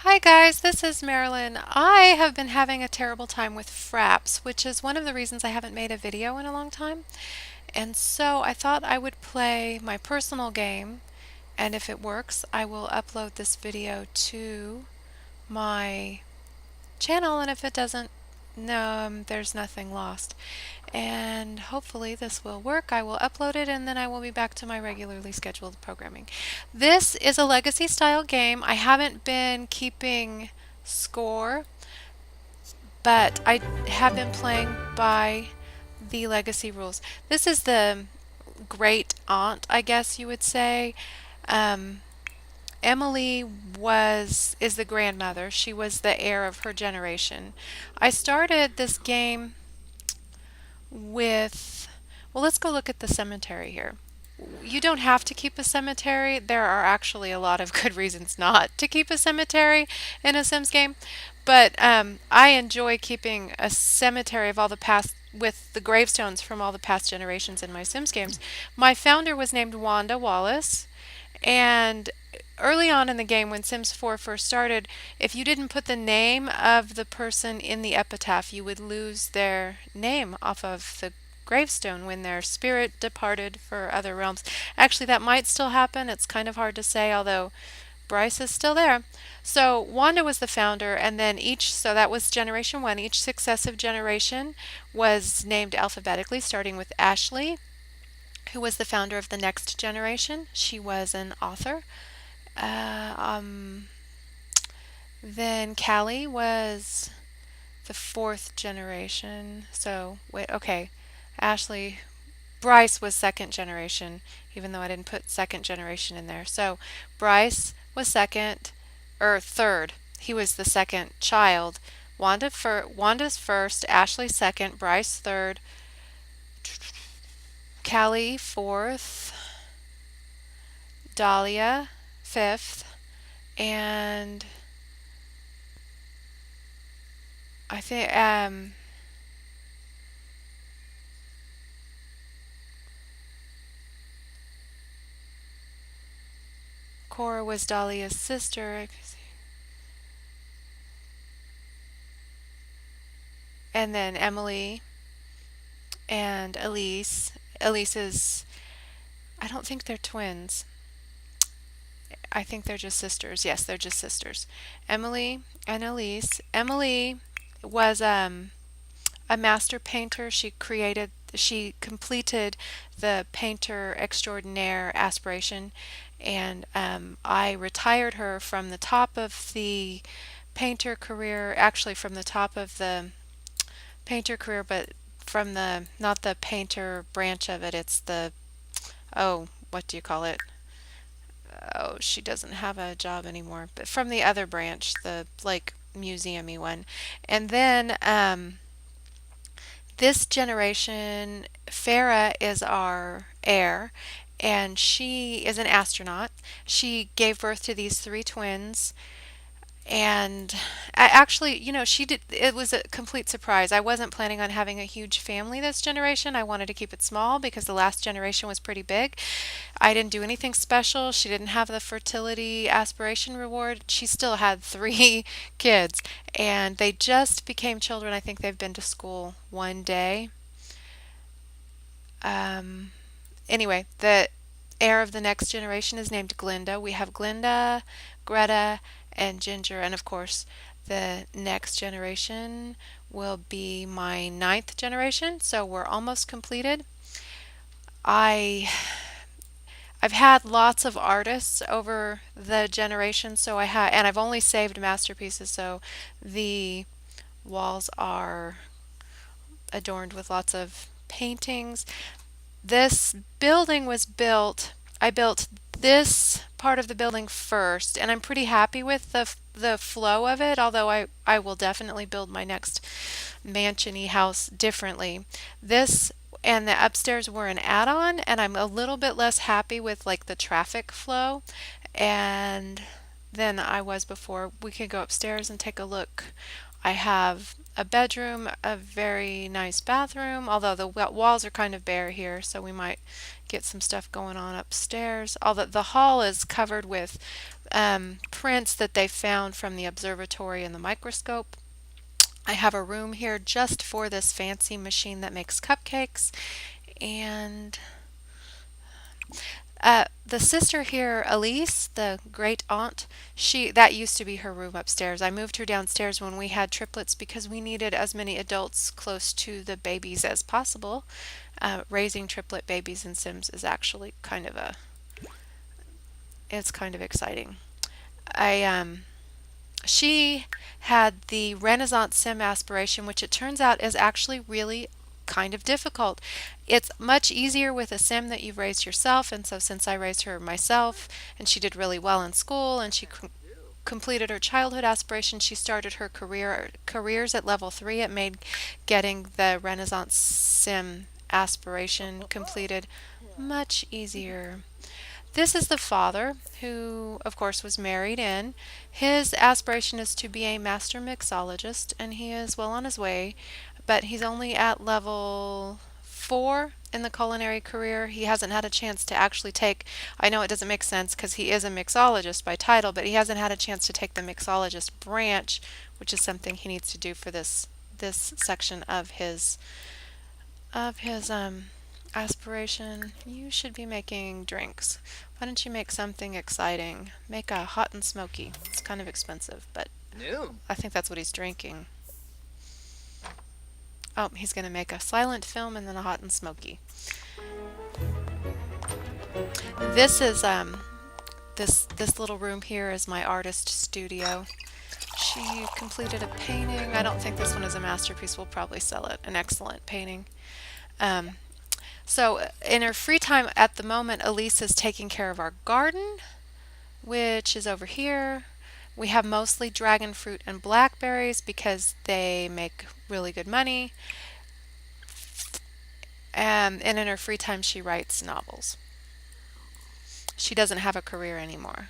Hi guys, this is Marilyn. I have been having a terrible time with Fraps, which is one of the reasons I haven't made a video in a long time. And so I thought I would play my personal game, and if it works, I will upload this video to my channel, and if it doesn't, no, there's nothing lost. And hopefully this will work. I will upload it and then I will be back to my regularly scheduled programming. This is a legacy style game. I haven't been keeping score, but I have been playing by the legacy rules. This is the great aunt, I guess you would say. Um, Emily is the grandmother. She was the heir of her generation. I started this game with, well, let's go look at the cemetery here. You don't have to keep a cemetery. There are actually a lot of good reasons not to keep a cemetery in a Sims game. But I enjoy keeping a cemetery of all the past with the gravestones from all the past generations in my Sims games. My founder was named Wanda Wallace, and early on in the game when Sims 4 first started, if you didn't put the name of the person in the epitaph, you would lose their name off of the gravestone when their spirit departed for other realms. Actually, that might still happen. It's kind of hard to say, although Bryce is still there. So Wanda was the founder, and then so that was generation one. Each successive generation was named alphabetically, starting with Ashley, who was the founder of the next generation. She was an author. Uh, um, then Callie was the fourth generation. So, wait, okay. Ashley, Bryce was second generation, even though I didn't put second generation in there. So, Bryce was second, or third. He was the second child. Wanda's first, Ashley second, Bryce third, Callie fourth, Dahlia fifth, and I think Cora was Dahlia's sister, and then Emily and Elise. Elise is, I don't think they're twins. I think they're just sisters. Yes, they're just sisters. Emily and Elise. Emily was a master painter. She completed the painter extraordinaire aspiration, and I retired her from the top of the painter career, actually from the top of the painter career, but from the, not the painter branch of it, it's the, oh, what do you call it? Oh, she doesn't have a job anymore, but from the other branch, the like museumy one. And then this generation, Farah is our heir, and she is an astronaut. She gave birth to these three twins, and actually, she did. It was a complete surprise. I wasn't planning on having a huge family this generation. I wanted to keep it small because the last generation was pretty big. I didn't do anything special. She didn't have the fertility aspiration reward. She still had three kids, and they just became children. I think they've been to school one day. Um, anyway, the heir of the next generation is named Glinda. We have Glinda, Greta, and Ginger, and of course, the next generation will be my ninth generation, so we're almost completed. I I've had lots of artists over the generations, so and I've only saved masterpieces, so the walls are adorned with lots of paintings. This building was built, I built this part of the building first, and I'm pretty happy with the flow of it, although I will definitely build my next mansion-y house differently. This and the upstairs were an add-on, and I'm a little bit less happy with like the traffic flow and than I was before. We could go upstairs and take a look I have a bedroom, a very nice bathroom, although the walls are kind of bare here, so we might get some stuff going on upstairs. Although the hall is covered with prints that they found from the observatory and the microscope. I have a room here just for this fancy machine that makes cupcakes. And the sister here, Elise, the great aunt, she that used to be her room upstairs. I moved her downstairs when we had triplets because we needed as many adults close to the babies as possible. Raising triplet babies in Sims is actually it's kind of exciting. I She had the Renaissance Sim aspiration, which it turns out is actually really kind of difficult. It's much easier with a sim that you've raised yourself, and so since I raised her myself and she did really well in school and she completed her childhood aspiration, she started her careers at level 3. It made getting the Renaissance Sim aspiration completed much easier. This is the father who, of course, was married in. His aspiration is to be a master mixologist, and he is well on his way, but he's only at level 4 in the culinary career. He hasn't had a chance to actually take, I know it doesn't make sense because he is a mixologist by title, but he hasn't had a chance to take the mixologist branch, which is something he needs to do for this section of his aspiration. You should be making drinks. Why don't you make something exciting? Make a hot and smoky. It's kind of expensive, but No. I think that's what he's drinking. Oh, he's going to make a silent film and then a hot and smoky. This is this little room here is my artist studio. She completed a painting. I don't think this one is a masterpiece. We'll probably sell it. An excellent painting. Um, so in her free time at the moment, Elise is taking care of our garden, which is over here. We have mostly dragon fruit and blackberries because they make really good money. And in her free time, she writes novels. She doesn't have a career anymore.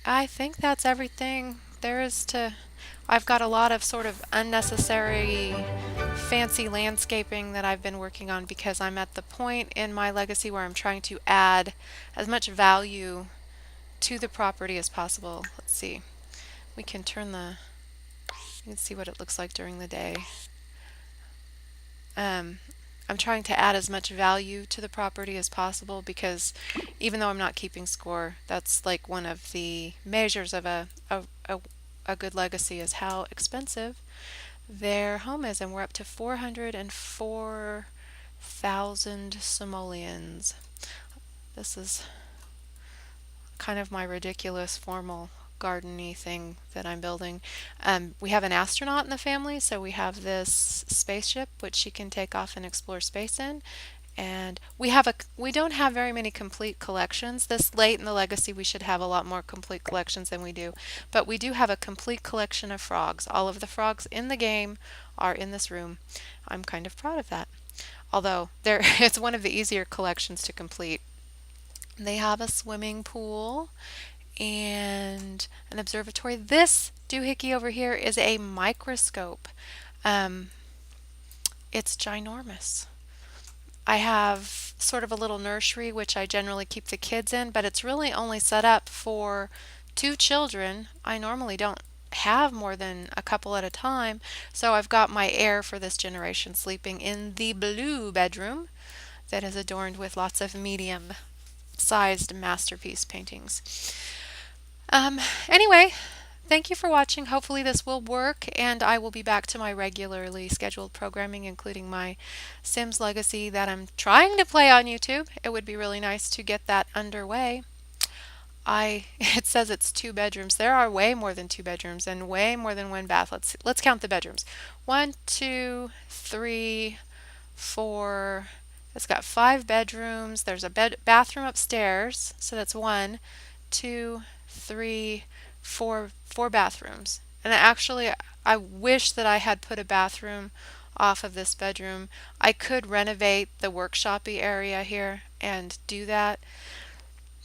I think that's everything there is to. I've got a lot of sort of unnecessary fancy landscaping that I've been working on because I'm at the point in my legacy where I'm trying to add as much value to the property as possible. Let's see. We can turn the. You can see what it looks like during the day. Um, I'm trying to add as much value to the property as possible because even though I'm not keeping score, that's like one of the measures of a good legacy is how expensive their home is. And we're up to 404,000 simoleons. This is kind of my ridiculous formal gardeny thing that I'm building. We have an astronaut in the family, so we have this spaceship which she can take off and explore space in. And we don't have very many complete collections. This late in the legacy, we should have a lot more complete collections than we do. But we do have a complete collection of frogs. All of the frogs in the game are in this room. I'm kind of proud of that. Although it's one of the easier collections to complete. They have a swimming pool and an observatory. This doohickey over here is a microscope. Um, it's ginormous. I have sort of a little nursery which I generally keep the kids in, but it's really only set up for 2 children. I normally don't have more than a couple at a time, so I've got my heir for this generation sleeping in the blue bedroom that is adorned with lots of medium sized masterpiece paintings. Anyway, thank you for watching. Hopefully this will work and I will be back to my regularly scheduled programming, including my Sims Legacy that I'm trying to play on YouTube. It would be really nice to get that underway. It says it's 2 bedrooms. There are way more than 2 bedrooms and way more than one bath. Let's count the bedrooms. 1, 2, 3, 4. It's got 5 bedrooms. There's a bathroom upstairs, so that's 1, 2, 3, 4 bathrooms. And actually, I wish that I had put a bathroom off of this bedroom. I could renovate the workshopy area here and do that.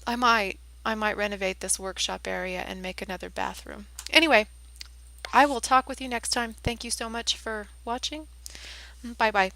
I might renovate this workshop area and make another bathroom. Anyway, I will talk with you next time. Thank you so much for watching. Bye bye.